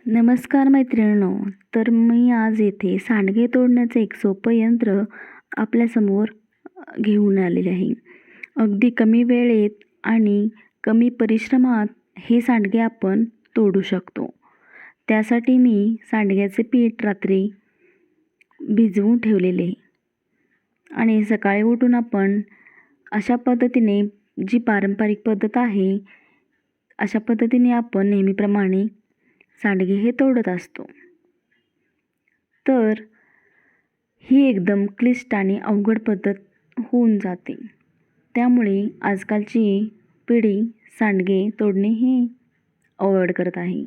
नमस्कार मैत्रिणींनो. तर मी आज येथे सांडगे तोडण्याचं एक सोपं यंत्र आपल्यासमोर घेऊन आलेले आहे. अगदी कमी वेळेत आणि कमी परिश्रमात हे सांडगे आपण तोडू शकतो. त्यासाठी मी सांडग्याचे पीठ रात्री भिजवून ठेवलेले आणि सकाळी उठून आपण अशा पद्धतीने, जी पारंपरिक पद्धत आहे, अशा पद्धतीने आपण नेहमीप्रमाणे सांडगे हे तोडत असतो. तर ही एकदम क्लिष्ट आणि अवघड पद्धत होऊन जाते. त्यामुळे आजकालची पिढी सांडगे तोडणे हे अवॉइड करत आहे.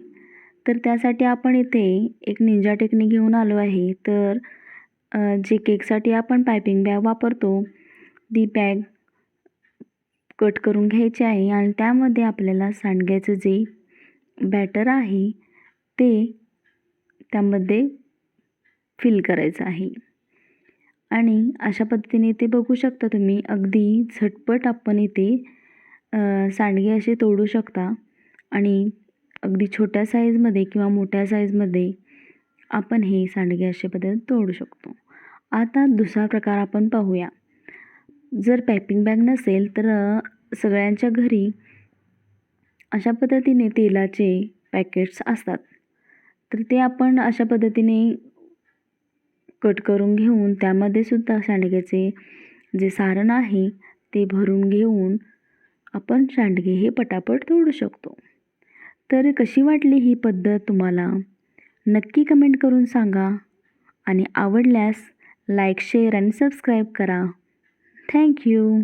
तर त्यासाठी आपण इथे एक निंजा टेक्निक घेऊन आलो आहे. तर जे केकसाठी आपण पायपिंग बॅग वापरतो, ती बॅग कट करून घ्यायची आहे आणि त्यामध्ये आपल्याला सांडग्याचं जे बॅटर आहे ते त्यामध्ये फिल करायचं आहे. आणि अशा पद्धतीने इथे बघू शकता तुम्ही, अगदी झटपट आपण इथे सांडगे असे तोडू शकता आणि अगदी छोट्या साईजमध्ये किंवा मोठ्या साईजमध्ये आपण हे सांडगे अशा पद्धतीने तोडू शकतो. आता दुसरा प्रकार आपण पाहूया. जर पायपिंग बॅग नसेल तर सगळ्यांच्या घरी अशा पद्धतीने तेलाचे पॅकेट्स असतात. तर ते आपण अशा पद्धतीने कट करून घेऊन त्यामध्ये सुद्धा सांडग्याचे जे सारण आहे ते भरून घेऊन आपण सांडगे हे पटापट तोडू शकतो. तर कशी वाटली ही पद्धत तुम्हाला? नक्की कमेंट करून सांगा आणि आवडल्यास लाईक, शेअर आणि सबस्क्राईब करा. थँक्यू.